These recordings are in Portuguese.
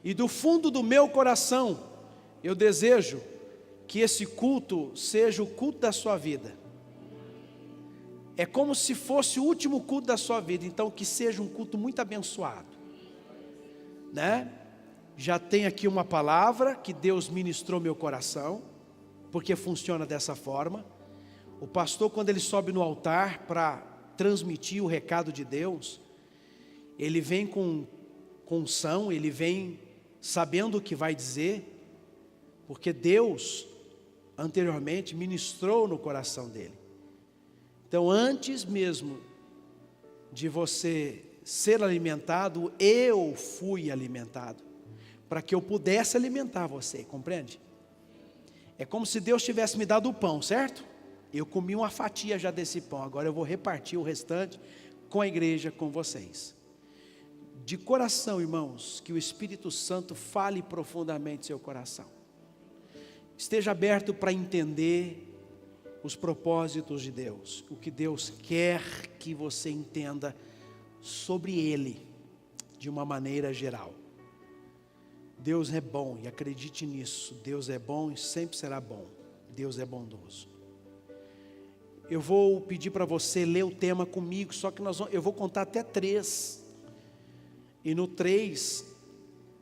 E do fundo do meu coração, eu desejo que esse culto seja o culto da sua vida. É como se fosse o último culto da sua vida, então que seja um culto muito abençoado, né? Já tem aqui uma palavra que Deus ministrou meu coração, porque funciona dessa forma. O pastor, quando ele sobe no altar para transmitir o recado de Deus, ele vem com unção, ele vem sabendo o que vai dizer, porque Deus anteriormente ministrou no coração dele. Então, antes mesmo de você ser alimentado, eu fui alimentado, para que eu pudesse alimentar você, compreende? É como se Deus tivesse me dado o pão, certo? Eu comi uma fatia já desse pão, agora eu vou repartir o restante com a igreja, com vocês. De coração, irmãos, que o Espírito Santo fale profundamente seu coração. Esteja aberto para entender os propósitos de Deus, o que Deus quer que você entenda sobre Ele, de uma maneira geral. Deus é bom, e acredite nisso, Deus é bom e sempre será bom, Deus é bondoso. Eu vou pedir para você ler o tema comigo, só que eu vou contar até 3, e no 3,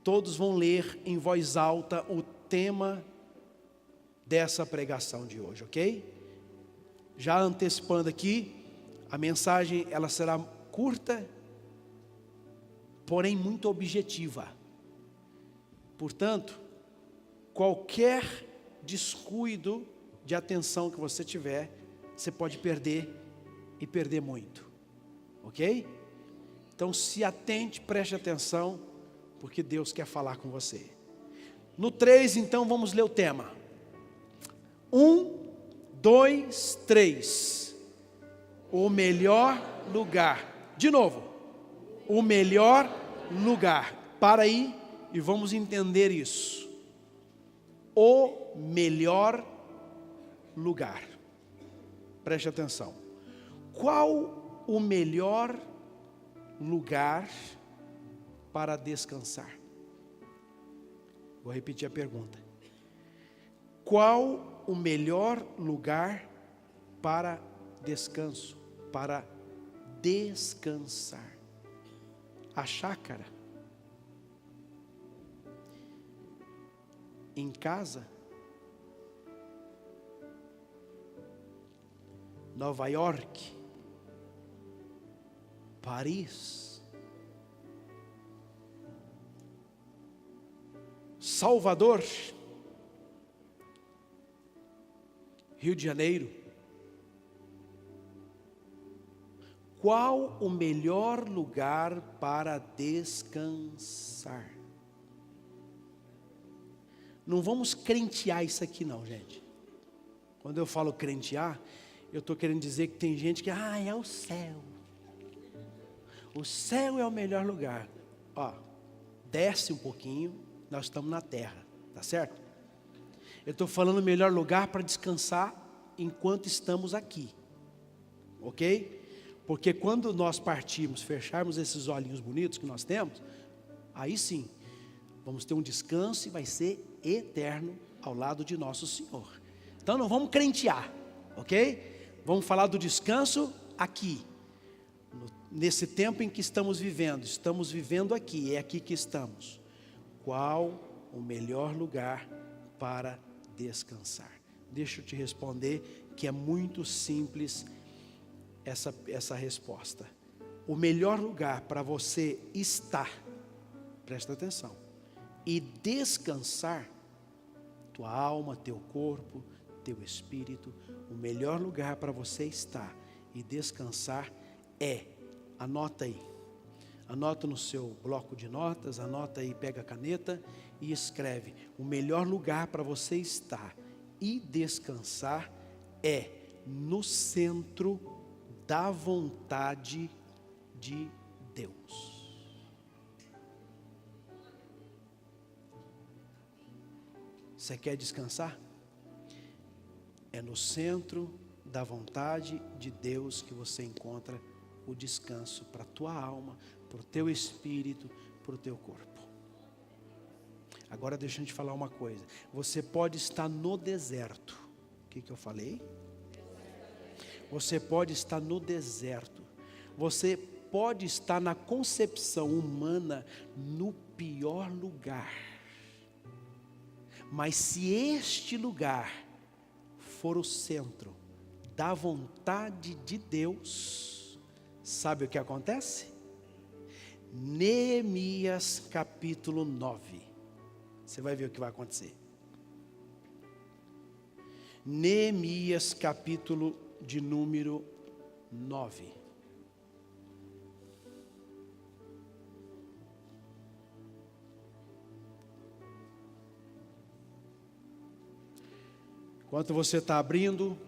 todos vão ler em voz alta o tema dessa pregação de hoje, ok? Já antecipando aqui, a mensagem ela será curta, porém muito objetiva. Portanto, qualquer descuido de atenção que você tiver, você pode perder e perder muito, ok? Então se atente, preste atenção, porque Deus quer falar com você. No 3, então, vamos ler o tema. 1, 2, 3. O melhor lugar. De novo. O melhor lugar. Para aí e vamos entender isso. O melhor lugar. Preste atenção. Qual o melhor lugar para descansar? Vou repetir a pergunta. Qual o melhor lugar para descanso, para descansar? A chácara? Em casa? Nova York? Paris? Salvador? Rio de Janeiro? Qual o melhor lugar para descansar? Não vamos crentear isso aqui não, gente. Quando eu falo crentear, eu estou querendo dizer que tem gente que, é o céu. O céu é o melhor lugar. Ó, desce um pouquinho, nós estamos na terra, tá certo? Eu estou falando o melhor lugar para descansar enquanto estamos aqui, ok? Porque quando nós partirmos, fecharmos esses olhinhos bonitos que nós temos, aí sim, vamos ter um descanso e vai ser eterno ao lado de nosso Senhor. Então não vamos crentear, ok? Vamos falar do descanso aqui, nesse tempo em que estamos vivendo aqui, é aqui que estamos. Qual o melhor lugar para descansar? Deixa eu te responder que é muito simples essa resposta. O melhor lugar para você estar, presta atenção, e descansar, tua alma, teu corpo, teu espírito, o melhor lugar para você estar e descansar anota aí, anota no seu bloco de notas, anota aí, pega a caneta e escreve, o melhor lugar para você estar e descansar é no centro da vontade de Deus. Você quer descansar? É no centro da vontade de Deus que você encontra o descanso para a tua alma, para o teu espírito, para o teu corpo. Agora deixa eu te falar uma coisa. Você pode estar no deserto. O que eu falei? Você pode estar no deserto. Você pode estar na concepção humana no pior lugar. Mas se este lugar for o centro da vontade de Deus, sabe o que acontece? Neemias capítulo 9. Você vai ver o que vai acontecer. Neemias capítulo de número 9. Enquanto você está abrindo,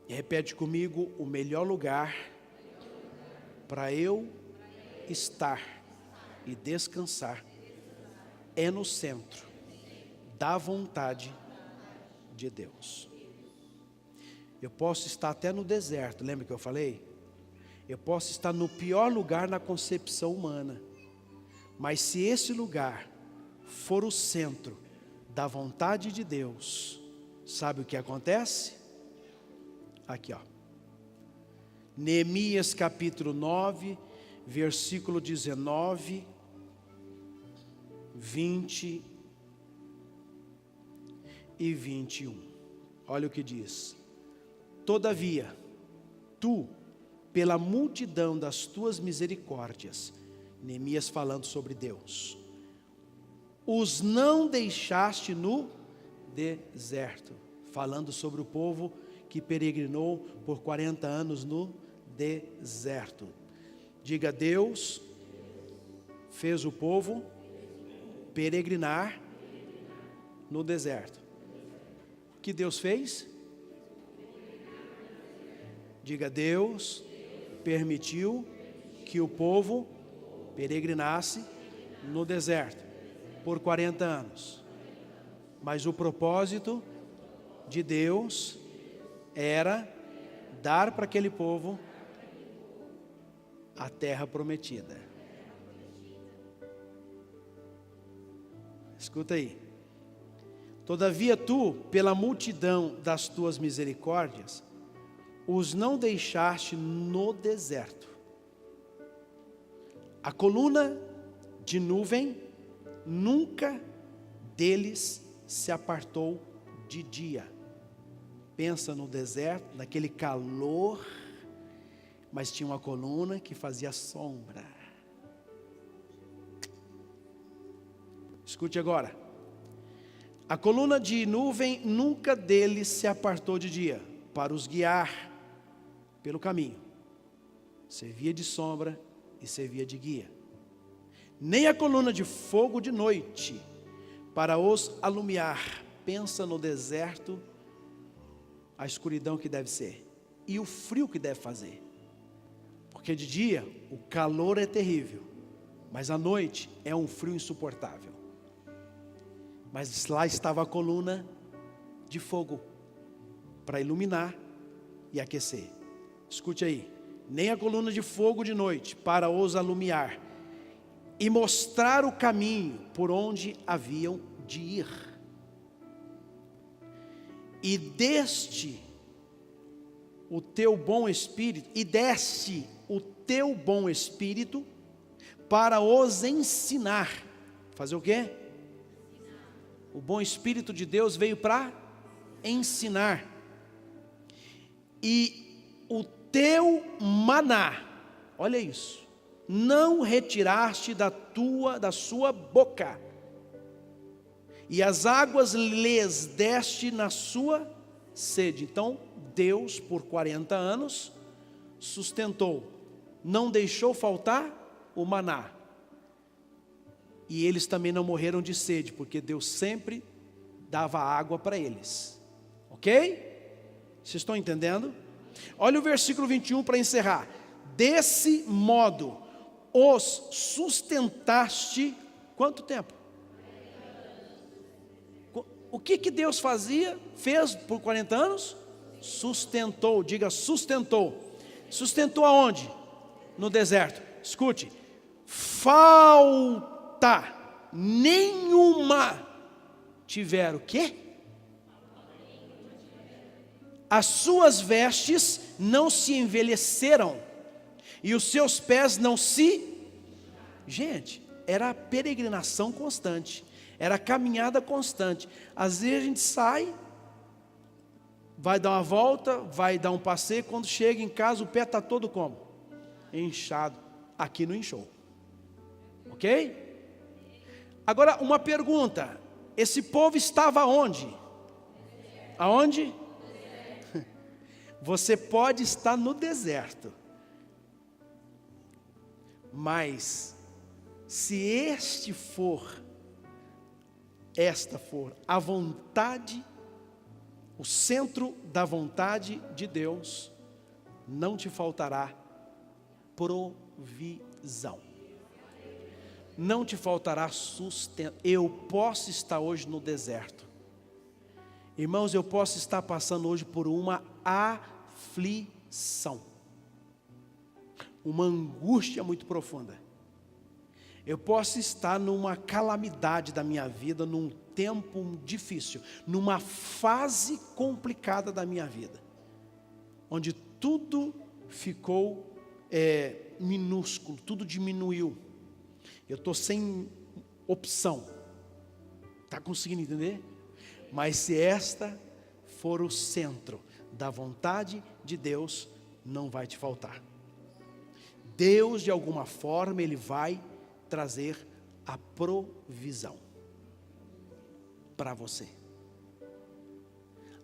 repete comigo: o melhor lugar para eu estar e descansar é no centro da vontade de Deus. Eu posso estar até no deserto, lembra que eu falei? Eu posso estar no pior lugar na concepção humana, mas se esse lugar for o centro da vontade de Deus, sabe o que acontece? Aqui, ó. Neemias capítulo 9, versículo 19, 20 e 21. Olha o que diz: todavia, tu, pela multidão das tuas misericórdias, Neemias falando sobre Deus, os não deixaste no deserto, falando sobre o povo que peregrinou por 40 anos no deserto. Diga: Deus fez o povo peregrinar no deserto. O que Deus fez? Diga: Deus permitiu que o povo peregrinasse no deserto por 40 anos. Mas o propósito de Deus era dar para aquele povo a terra prometida. Escuta aí. Todavia tu, pela multidão das tuas misericórdias, os não deixaste no deserto. A coluna de nuvem nunca deles se apartou de dia. Pensa no deserto, naquele calor, mas tinha uma coluna que fazia sombra. Escute agora. A coluna de nuvem nunca deles se apartou de dia, para os guiar pelo caminho. Servia de sombra e servia de guia. Nem a coluna de fogo de noite, para os alumiar. Pensa no deserto, a escuridão que deve ser, e o frio que deve fazer. Porque de dia o calor é terrível, mas à noite é um frio insuportável. Mas lá estava a coluna de fogo, para iluminar e aquecer. Escute aí. Nem a coluna de fogo de noite, para os alumiar, e mostrar o caminho por onde haviam de ir. E deste o teu bom espírito, e deste o teu bom espírito para os ensinar. Fazer o quê? O bom espírito de Deus veio para ensinar. E o teu maná, olha isso, não retiraste da sua boca, e as águas lhes deste na sua sede. Então Deus por 40 anos sustentou, não deixou faltar o maná, e eles também não morreram de sede, porque Deus sempre dava água para eles. Ok? Vocês estão entendendo? Olha o versículo 21 para encerrar. Desse modo os sustentaste, quanto tempo? O que Deus fez por 40 anos? Sustentou, diga sustentou. Sustentou aonde? No deserto. Escute, falta nenhuma tiveram o quê? As suas vestes não se envelheceram, e os seus pés não se... Gente, era peregrinação constante, era caminhada constante. Às vezes a gente sai, vai dar uma volta, vai dar um passeio, quando chega em casa o pé está todo como? Inchado. Aqui não inchou. Ok? Agora uma pergunta, esse povo estava onde? Aonde? Você pode estar no deserto, mas se esta for a vontade, o centro da vontade de Deus, não te faltará provisão, não te faltará sustento. Eu posso estar hoje no deserto, irmãos, eu posso estar passando hoje por uma aflição, uma angústia muito profunda. Eu posso estar numa calamidade da minha vida, num tempo difícil, numa fase complicada da minha vida, onde tudo ficou minúsculo, tudo diminuiu. Eu estou sem opção. Está conseguindo entender? Mas se esta for o centro da vontade de Deus, não vai te faltar. Deus, de alguma forma, Ele vai trazer a provisão para você.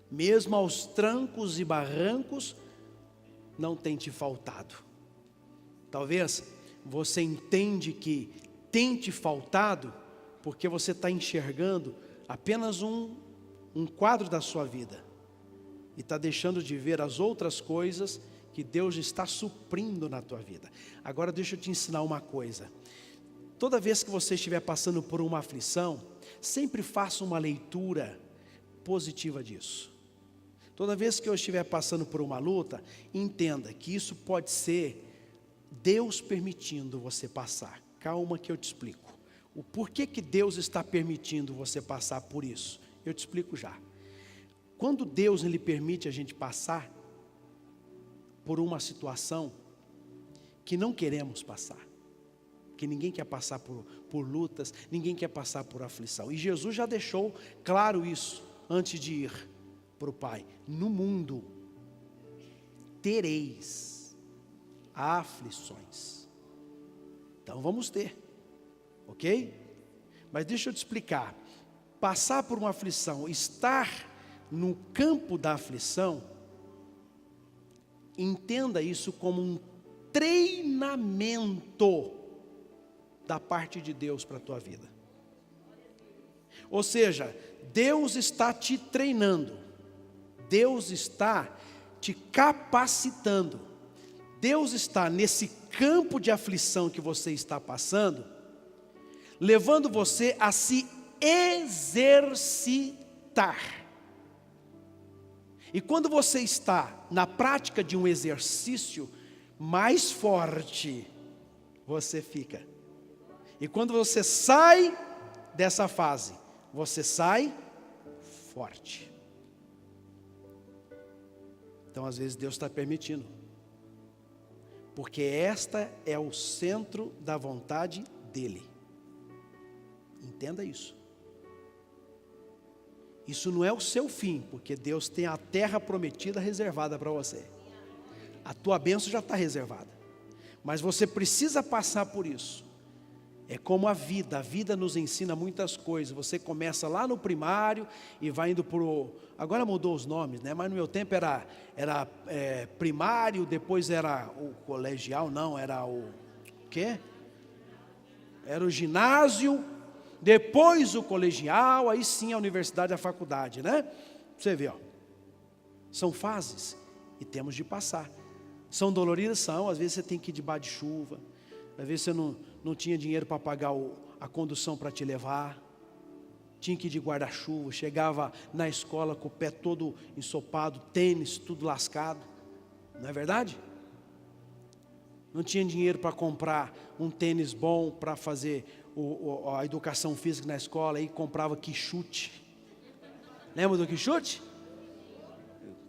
Mesmo aos trancos e barrancos, não tem te faltado. Talvez você entende que tem te faltado, porque você está enxergando apenas um quadro da sua vida, e está deixando de ver as outras coisas que Deus está suprindo na tua vida. Agora deixa eu te ensinar uma coisa. Toda vez que você estiver passando por uma aflição, sempre faça uma leitura positiva disso. Toda vez que eu estiver passando por uma luta, entenda que isso pode ser Deus permitindo você passar. Calma que eu te explico. O porquê que Deus está permitindo você passar por isso, eu te explico já. Quando Deus Ele permite a gente passar por uma situação que não queremos passar, que ninguém quer passar por lutas, ninguém quer passar por aflição, e Jesus já deixou claro isso antes de ir para o Pai. No mundo tereis aflições. Então vamos ter, ok? Mas deixa eu te explicar. Passar por uma aflição, estar no campo da aflição, entenda isso como um treinamento da parte de Deus para a tua vida. Ou seja, Deus está te treinando, Deus está te capacitando, Deus está nesse campo de aflição que você está passando, levando você a se exercitar. E quando você está na prática de um exercício, mais forte você fica. E quando você sai dessa fase, você sai forte. Então às vezes Deus está permitindo, porque esta é o centro da vontade dEle. Entenda isso. Isso não é o seu fim, porque Deus tem a terra prometida reservada para você. A tua bênção já está reservada, mas você precisa passar por isso. É como a vida nos ensina muitas coisas. Você começa lá no primário e vai indo para o... Agora mudou os nomes, né? Mas no meu tempo era primário, depois era o colegial, não, era o quê? Era o ginásio, depois o colegial, aí sim a universidade, a faculdade, né? Você vê, ó. São fases e temos de passar. São doloridas? São. Às vezes você tem que ir debaixo de chuva, às vezes você não tinha dinheiro para pagar a condução para te levar, tinha que ir de guarda-chuva, chegava na escola com o pé todo ensopado, tênis tudo lascado, não é verdade? Não tinha dinheiro para comprar um tênis bom para fazer a educação física na escola, aí comprava quichute, Lembra do quichute?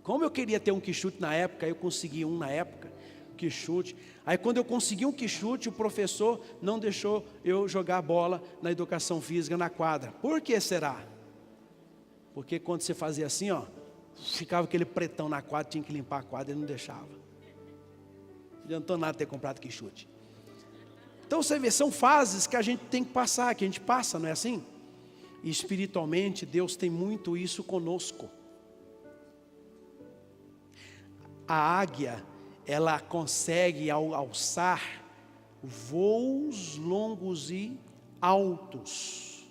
Como eu queria ter um quichute na época, eu consegui um na época, quichute. Aí quando eu consegui um quichute, o professor não deixou eu jogar bola na educação física na quadra. Por que será? Porque quando você fazia assim, ó, ficava aquele pretão na quadra, tinha que limpar a quadra e não deixava. Não adiantou nada ter comprado quichute. Então você vê, são fases que a gente tem que passar, que a gente passa, não é assim? E espiritualmente Deus tem muito isso conosco. A águia, ela consegue alçar voos longos e altos.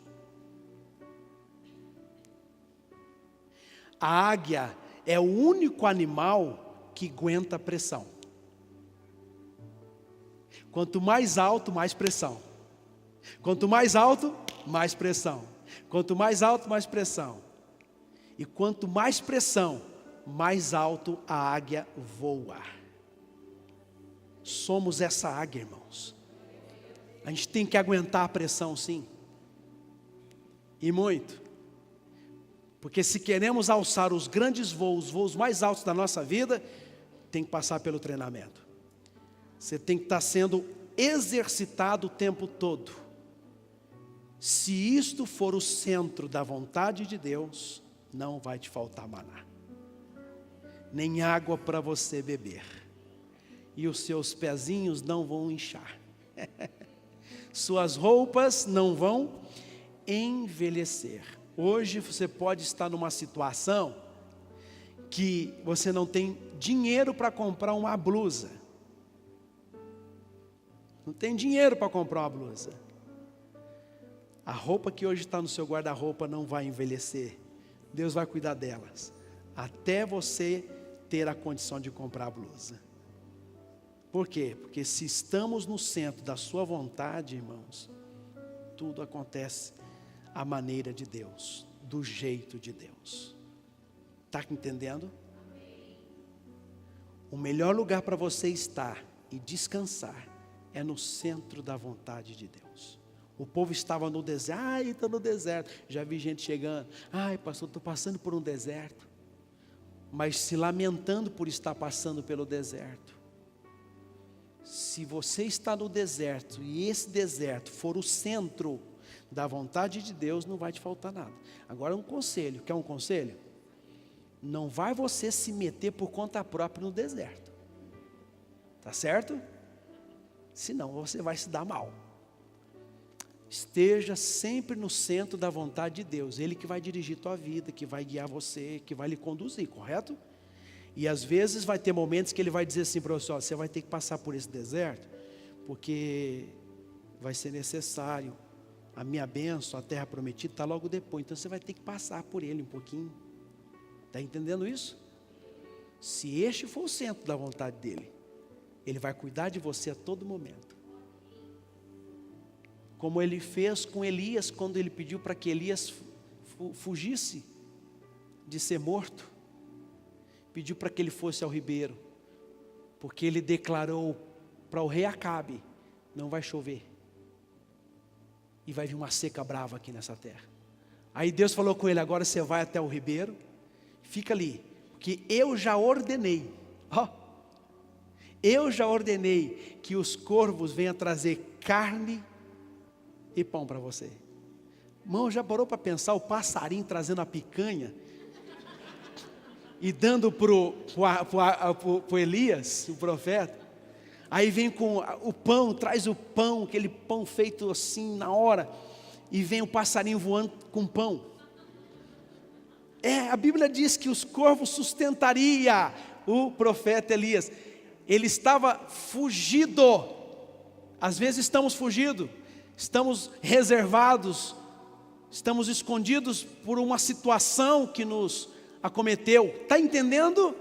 A águia é o único animal que aguenta pressão. Quanto mais alto, mais pressão. Quanto mais alto, mais pressão. Quanto mais alto, mais pressão. E quanto mais pressão, mais alto a águia voa. Somos essa águia, irmãos. A gente tem que aguentar a pressão, sim. E muito. Porque se queremos alçar os grandes voos, os voos mais altos da nossa vida, tem que passar pelo treinamento. Você tem que estar sendo exercitado o tempo todo. Se isto for o centro da vontade de Deus, não vai te faltar maná, nem água para você beber, e os seus pezinhos não vão inchar, suas roupas não vão envelhecer. Hoje você pode estar numa situação que você não tem dinheiro para comprar uma blusa, não tem dinheiro para comprar uma blusa. A roupa que hoje está no seu guarda-roupa não vai envelhecer. Deus vai cuidar delas, até você ter a condição de comprar a blusa. Por quê? Porque se estamos no centro da sua vontade, irmãos, tudo acontece à maneira de Deus, do jeito de Deus. Está entendendo? O melhor lugar para você estar e descansar é no centro da vontade de Deus. O povo estava no deserto. Ai, estou no deserto. Já vi gente chegando. Ai, pastor, estou passando por um deserto. Mas se lamentando por estar passando pelo deserto. Se você está no deserto e esse deserto for o centro da vontade de Deus, não vai te faltar nada. Agora um conselho. Quer um conselho? Não vai você se meter por conta própria no deserto. Tá certo? Senão você vai se dar mal. Esteja sempre no centro da vontade de Deus. Ele que vai dirigir tua vida, que vai guiar você, que vai lhe conduzir, correto? E às vezes vai ter momentos que ele vai dizer assim para você, ó, você vai ter que passar por esse deserto, porque vai ser necessário. A minha bênção, a terra prometida está logo depois, então você vai ter que passar por ele um pouquinho. Está entendendo isso? Se este for o centro da vontade dele, ele vai cuidar de você a todo momento. Como ele fez com Elias, quando ele pediu para que Elias fugisse de ser morto. Pediu para que ele fosse ao ribeiro, porque ele declarou para o rei Acabe, não vai chover. E vai vir uma seca brava aqui nessa terra. Aí Deus falou com ele, agora você vai até o ribeiro, fica ali, porque eu já ordenei, eu já ordenei que os corvos venham trazer carne e pão para você. Irmão, já parou para pensar o passarinho trazendo a picanha e dando pro Elias, o profeta? Aí vem com o pão, traz o pão, aquele pão feito assim na hora, e vem o passarinho voando com pão. A Bíblia diz que os corvos sustentaria o profeta Elias. Ele estava fugido. Às vezes estamos fugidos, estamos reservados, estamos escondidos por uma situação que nos acometeu. Está entendendo?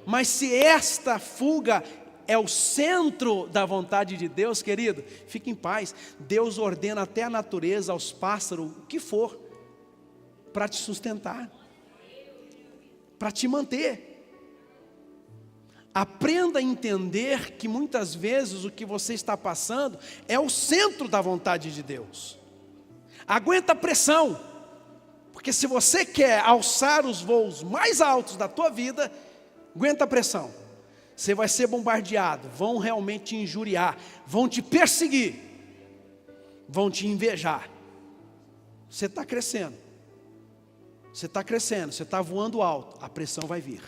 Mas se esta fuga é o centro da vontade de Deus, querido, fique em paz. Deus ordena até a natureza, aos pássaros, o que for, para te sustentar, para te manter. Aprenda a entender que muitas vezes o que você está passando é o centro da vontade de Deus. Aguenta a pressão, Porque se você quer alçar os voos mais altos da tua vida, aguenta a pressão. Você vai ser bombardeado, vão realmente te injuriar, vão te perseguir, vão te invejar. Você está crescendo, você está voando alto, a pressão vai vir.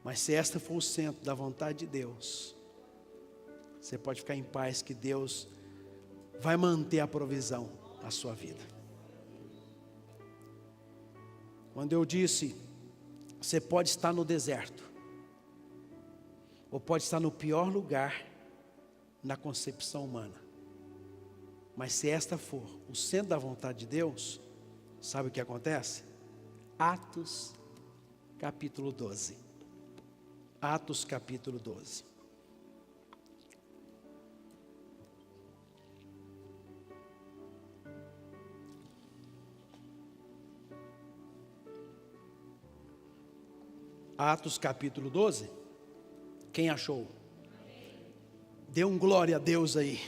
Mas se esta for o centro da vontade de Deus, você pode ficar em paz que Deus vai manter a provisão na sua vida. Quando eu disse, você pode estar no deserto, ou pode estar no pior lugar na concepção humana. Mas se esta for o centro da vontade de Deus, sabe o que acontece? Atos capítulo 12. Atos capítulo 12. Atos capítulo 12. Quem achou? Dê um glória a Deus aí.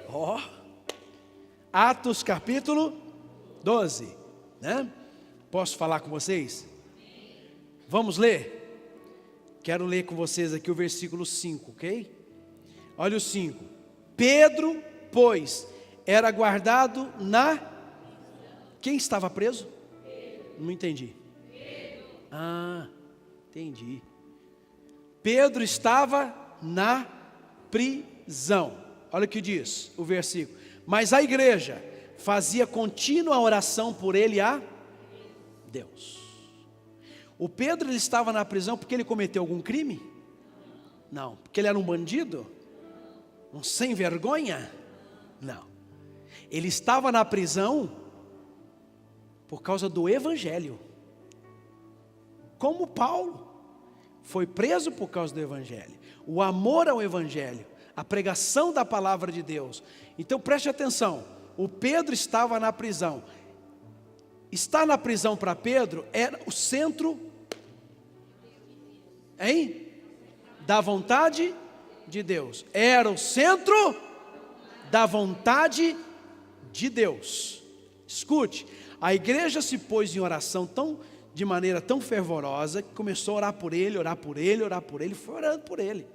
Ó. Oh. Atos capítulo 12, né? Posso falar com vocês? Vamos ler? Quero ler com vocês aqui o versículo 5, ok? Olha o 5. Pedro, pois, era guardado na... Quem estava preso? Não entendi. Ah, entendi. Pedro estava na prisão. Olha o que diz o versículo. Mas a igreja fazia contínua oração por ele a Deus. O Pedro, ele estava na prisão porque ele cometeu algum crime? Não. Porque ele era um bandido? Um sem vergonha? Não. Ele estava na prisão por causa do evangelho. Como Paulo foi preso por causa do evangelho. O amor ao evangelho, a pregação da palavra de Deus. Então preste atenção, o Pedro estava na prisão. Estar na prisão para Pedro era o centro, hein? Da vontade de Deus. Era o centro da vontade de Deus. Escute, a igreja se pôs em oração de maneira tão fervorosa, que começou a orar por ele, orar por ele, orar por ele, foi orando por ele.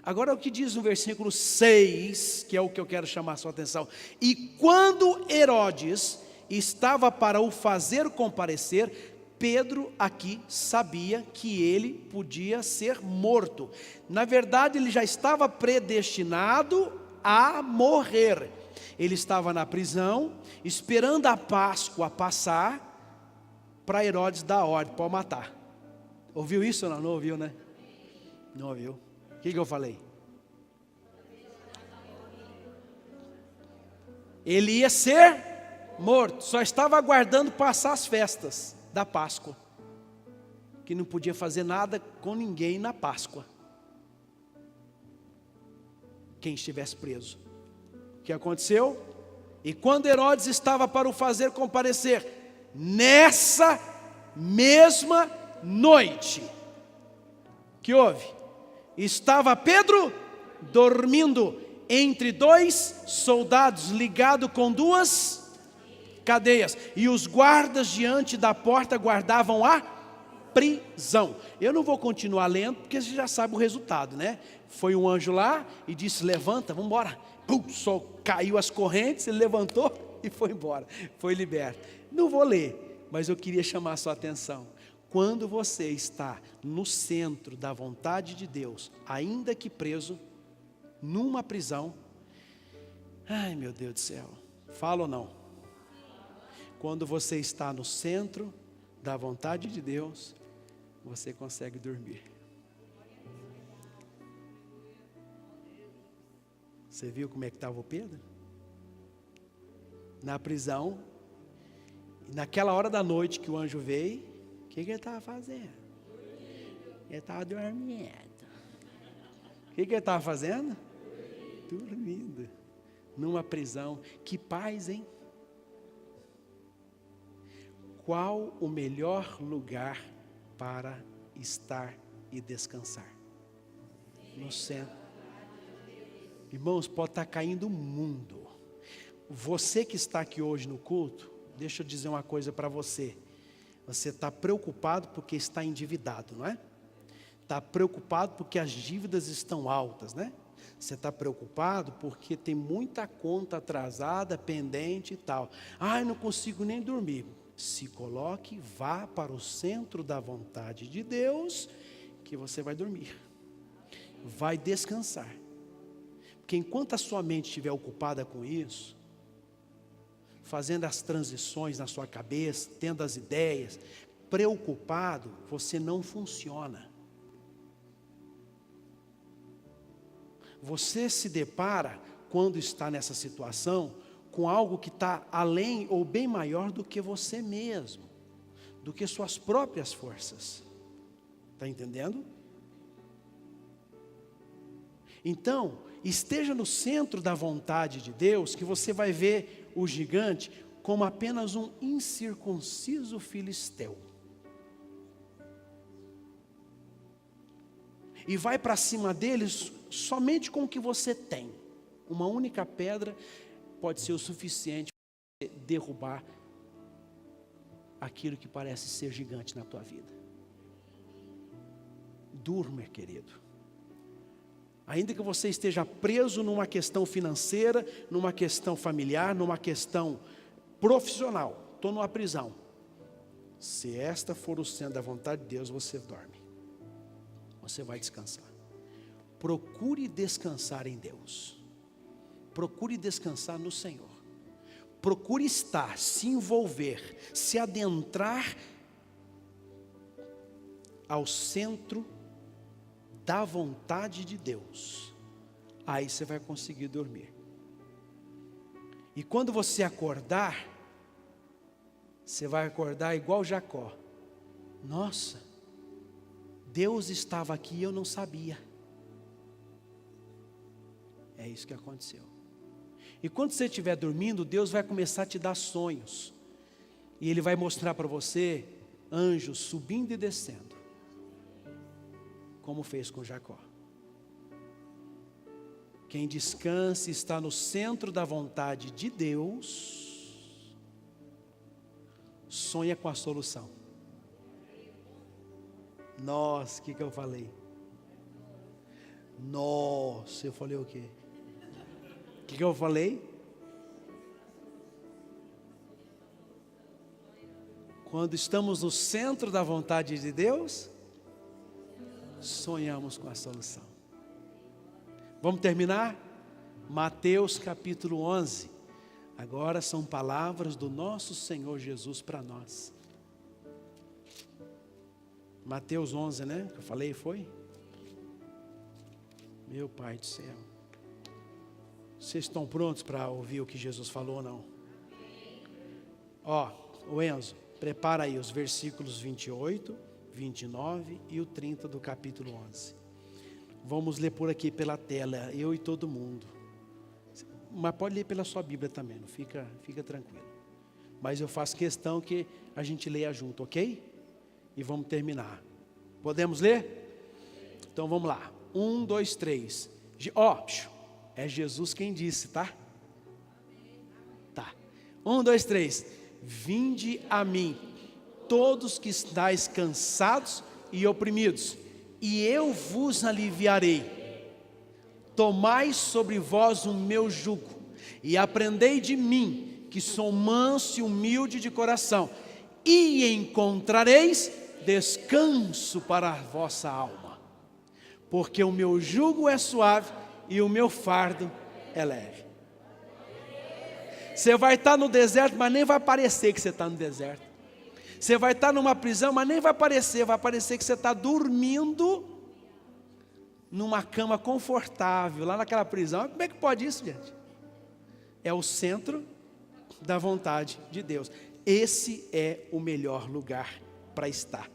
Agora o que diz no versículo 6, que é o que eu quero chamar a sua atenção. E quando Herodes estava para o fazer comparecer, Pedro aqui sabia que ele podia ser morto. Na verdade, ele já estava predestinado a morrer. Ele estava na prisão, esperando a Páscoa passar, para Herodes dar ordem para o matar. Ouviu isso ou não? Não ouviu, né? Não ouviu. O que eu falei? Ele ia ser morto, só estava aguardando passar as festas da Páscoa, que não podia fazer nada com ninguém na Páscoa, quem estivesse preso. O que aconteceu? E quando Herodes estava para o fazer comparecer, nessa mesma noite, que houve? Estava Pedro dormindo entre dois soldados, ligado com duas cadeias, e os guardas diante da porta guardavam a prisão. Eu não vou continuar lendo, porque você já sabe o resultado, né? Foi um anjo lá e disse: levanta, vamos embora. Pum, só caiu as correntes, ele levantou e foi embora, foi liberto. Não vou ler, mas eu queria chamar a sua atenção. Quando você está no centro da vontade de Deus, ainda que preso, numa prisão, ai meu Deus do céu, fala ou não? Quando você está no centro da vontade de Deus, você consegue dormir. Você viu como é que estava o Pedro? Na prisão, naquela hora da noite que o anjo veio, o que ele estava fazendo? Ele estava dormindo. O que ele estava fazendo? Dormindo. Numa prisão. Que paz, hein? Qual o melhor lugar para estar e descansar? No centro. Irmãos, pode estar caindo o mundo. Você que está aqui hoje no culto, deixa eu dizer uma coisa para você. Você está preocupado porque está endividado, não é? Está preocupado porque as dívidas estão altas, né? Você está preocupado porque tem muita conta atrasada, pendente e tal. Eu não consigo nem dormir. Se coloque, vá para o centro da vontade de Deus, que você vai dormir. Vai descansar. Porque enquanto a sua mente estiver ocupada com isso, fazendo as transições na sua cabeça, tendo as ideias, preocupado, você não funciona. Você se depara, quando está nessa situação, com algo que está além ou bem maior do que você mesmo, do que suas próprias forças. Está entendendo? Então, esteja no centro da vontade de Deus, que você vai ver o gigante como apenas um incircunciso filisteu. E vai para cima deles somente com o que você tem. Uma única pedra pode ser o suficiente para derrubar aquilo que parece ser gigante na tua vida. Durma, querido. Ainda que você esteja preso numa questão financeira, numa questão familiar, numa questão profissional, estou numa prisão. Se esta for o centro da vontade de Deus, você dorme. Você vai descansar. Procure descansar em Deus. Procure descansar no Senhor. Procure estar, se envolver, se adentrar ao centro da vontade de Deus. Aí você vai conseguir dormir. E quando você acordar, você vai acordar igual Jacó. Nossa, Deus estava aqui e eu não sabia. É isso que aconteceu. E quando você estiver dormindo, Deus vai começar a te dar sonhos. E Ele vai mostrar para você anjos subindo e descendo, como fez com Jacó. Quem descansa e está no centro da vontade de Deus, sonha com a solução. Nossa, o que eu falei? Nossa, eu falei o quê? O que eu falei? Quando estamos no centro da vontade de Deus, sonhamos com a solução. Vamos terminar? Mateus capítulo 11. Agora são palavras do nosso Senhor Jesus para nós. Mateus 11, né? Que eu falei, foi? Meu Pai do céu. Vocês estão prontos para ouvir o que Jesus falou ou não? O Enzo, prepara aí os versículos 28, 29 e o 30 do capítulo 11. Vamos ler por aqui pela tela, eu e todo mundo. Mas pode ler pela sua Bíblia também, não fica tranquilo. Mas eu faço questão que a gente leia junto, ok? E vamos terminar. Podemos ler? Então vamos lá. 1, 2, 3. É Jesus quem disse, tá? Tá. 1, 2, 3. Vinde a mim, todos que estáis cansados e oprimidos, e eu vos aliviarei. Tomai sobre vós o meu jugo, e aprendei de mim, que sou manso e humilde de coração, e encontrareis descanso para a vossa alma, porque o meu jugo é suave e o meu fardo é leve. Você vai estar no deserto, mas nem vai parecer que você está no deserto. Você vai estar numa prisão, mas nem vai parecer que você está dormindo numa cama confortável, lá naquela prisão. Como é que pode isso, gente? É o centro da vontade de Deus. Esse é o melhor lugar para estar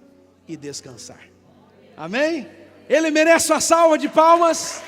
e descansar. Amém? Ele merece uma salva de palmas.